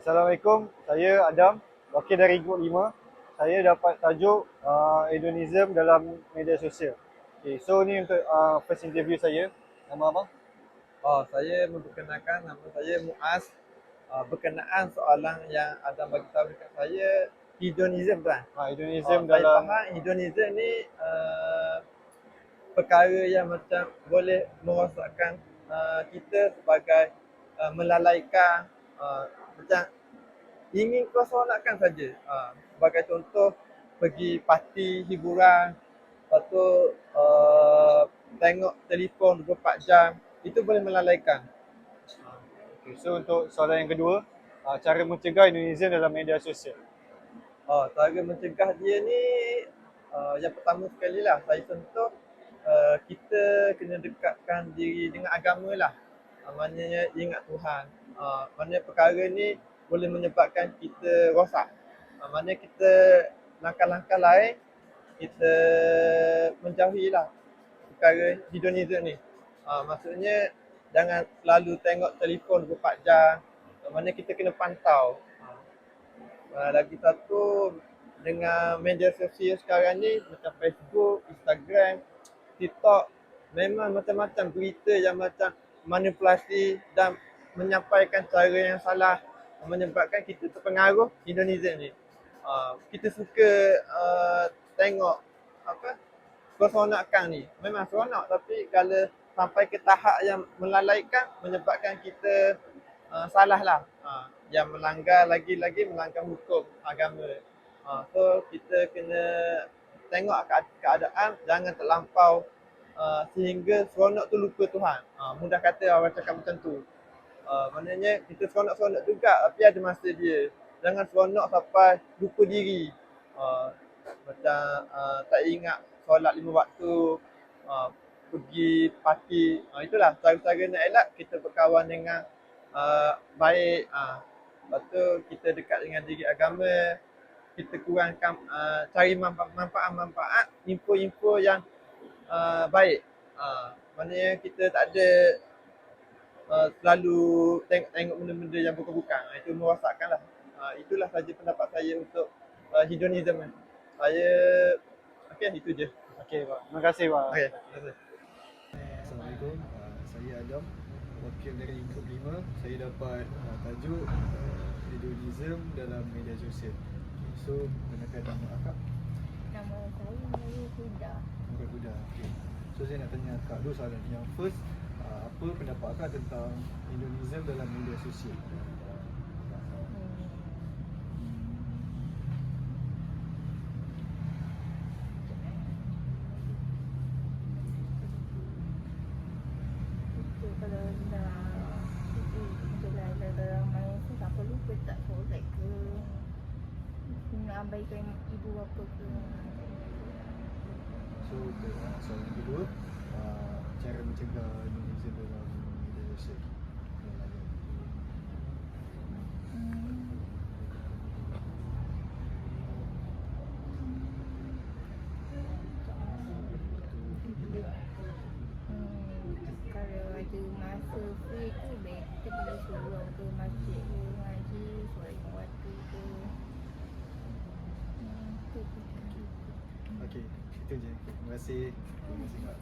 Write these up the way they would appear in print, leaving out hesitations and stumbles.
Assalamualaikum, saya Adam, wakil dari Grup 5. Saya dapat tajuk Hedonism dalam media sosial. Okay, so ni untuk first interview saya. Nama abang? Saya memperkenalkan, nama saya Muaz. Berkenaan soalan yang Adam bagi tahu dekat saya, hedonism kan? Hedonism Saya dalam faham hedonism ni perkara yang macam boleh merosakkan kita sebagai melalaikan, macam ingin seronokkan saja. Sebagai contoh, pergi parti hiburan, lepas tu tengok telefon 24 jam, itu boleh melalaikan. okay, so untuk soalan yang kedua, cara mencegah Hedonism dalam media sosial. Cara mencegah dia ni, yang pertama sekali lah, saya contoh, kita kena dekatkan diri dengan agama lah. Maknanya ingat Tuhan. Maknanya perkara ni boleh menyebabkan kita rosak. Maknanya kita langkah-langkah lain, kita menjauhilah perkara hedonism ni. Maksudnya jangan selalu tengok telefon 24 jam. Maknanya kita kena pantau. Lagi satu, dengan media sosial sekarang ni macam Facebook, Instagram, TikTok, memang macam-macam berita yang macam manipulasi dan menyampaikan cara yang salah, menyebabkan kita terpengaruh hedonism ni. Kita suka tengok keseronokan ni. Memang seronok, tapi kalau sampai ke tahap yang melalaikan, menyebabkan kita salah lah. Yang melanggar, lagi-lagi melanggar hukum agama. So kita kena tengok keadaan, jangan terlampau sehingga seronok tu lupa Tuhan. Mudah kata orang cakap macam tu. Maknanya kita seronok-seronok juga, tapi ada masa dia. Jangan seronok sampai lupa diri. Macam tak ingat solat 5 waktu, pergi parti. Itulah cara-cara nak elak, kita berkawan dengan baik. Lepas tu kita dekat dengan diri agama, kita kurangkan cari manfaat-manfaat, info-info yang baik. Maknanya kita tak ada selalu tengok benda-benda yang bukan-bukan. Itu merosakkan lah. Itulah saja pendapat saya untuk hedonism. Saya, itu je. Okey, Pak. Terima kasih, Pak. Terima kasih. Assalamualaikum, saya Adam, wakil dari Grup 5. Saya dapat tajuk hedonism dalam media sosial. Okay, so, perkenalkan nama akak. Nama saya Nurul Huda. Nurul Huda. Okay. So, saya nak tanya akak dua soalan. Yang first, apa pendapat akak tentang hedonism dalam media sosial? Kalau nak dalam main tu tak perlu ke tak solat ke, nak abaikan ibu bapa ke. So, soalan kedua, cara mencegah hedonism dalam media sosial. Kalau ada masa free tu baik kita pergi surau ke masjid ke, ngaji, solat 5 waktu ke. Okey, itu je. Terima kasih. Terima kasih, Kak.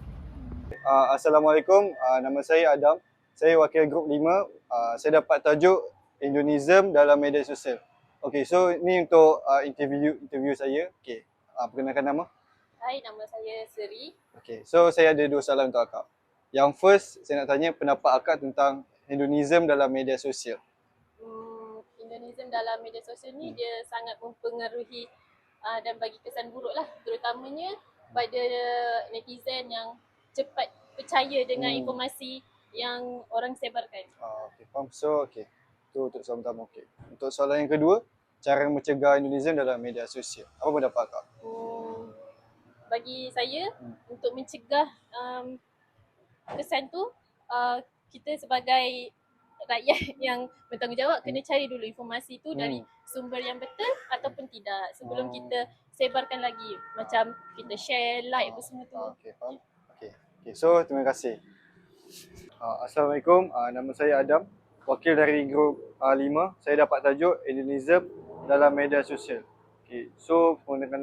Assalamualaikum, nama saya Adam. Saya wakil Grup 5. Saya dapat tajuk Hedonism dalam media sosial. Okey, so ni untuk interview saya. Okey, perkenalkan nama. Hai, nama saya Seri. Okey, so saya ada dua soalan untuk akak. Yang first, saya nak tanya pendapat akak tentang hedonism dalam media sosial. Hedonism dalam media sosial ni dia sangat mempengaruhi dan bagi kesan buruk lah, terutamanya pada netizen yang cepat percaya dengan informasi yang orang sebarkan. Okey, faham. So, okey. Tu untuk soalan pertama. Okey. Untuk soalan yang kedua, cara mencegah hedonism dalam media sosial. Apa pendapat akak? Bagi saya, untuk mencegah kesan tu, kita sebagai rakyat yang bertanggungjawab kena cari dulu informasi tu dari sumber yang betul ataupun tidak sebelum kita sebarkan lagi, macam kita share, like apa semua tu. Okey, faham. Okey. So terima kasih. Assalamualaikum, nama saya Adam. wakil dari grup 5. Saya dapat tajuk Indonesia dalam media sosial. Okay, so perkenalkan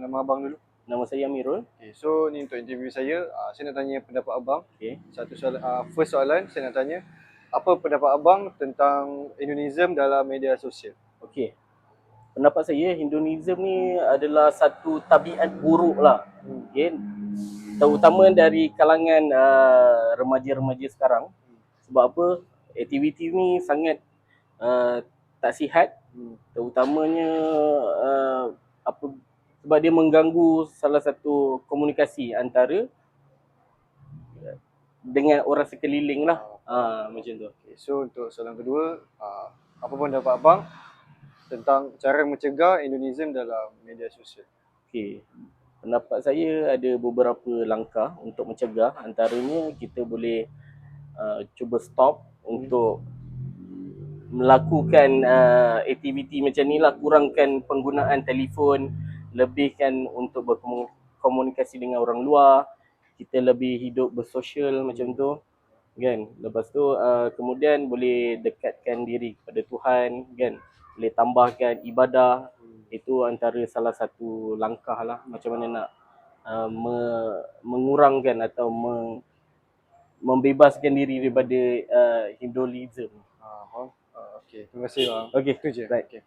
nama abang dulu. Nama saya Amirul. Okay, so ni untuk interview saya. Saya nak tanya pendapat abang. Okay. Satu soalan, first soalan saya nak tanya, apa pendapat abang tentang Indonesia dalam media sosial? Okey. Pendapat saya, Hinduism ni adalah satu tabiat buruk lah. Okay. Terutama dari kalangan remaja-remaja sekarang. Sebab apa? Aktiviti ni sangat tak sihat. Terutamanya sebab dia mengganggu salah satu komunikasi antara dengan orang sekeliling lah. Macam tu. Okay, so untuk soalan kedua, apa pendapat abang tentang cara mencegah Indonesia dalam media sosial? Okey. Pendapat saya ada beberapa langkah untuk mencegah. Antaranya kita boleh cuba stop untuk melakukan aktiviti macam ni lah. Kurangkan penggunaan telefon, lebihkan untuk berkomunikasi dengan orang luar. Kita lebih hidup bersosial macam tu, kan. Lepas tu kemudian boleh dekatkan diri kepada Tuhan, kan. Boleh tambahkan ibadah. Itu antara salah satu langkah lah macam mana nak mengurangkan atau membebaskan diri daripada Hinduism. Okey, terima kasih bang. Okey, Itu je. right. Okay.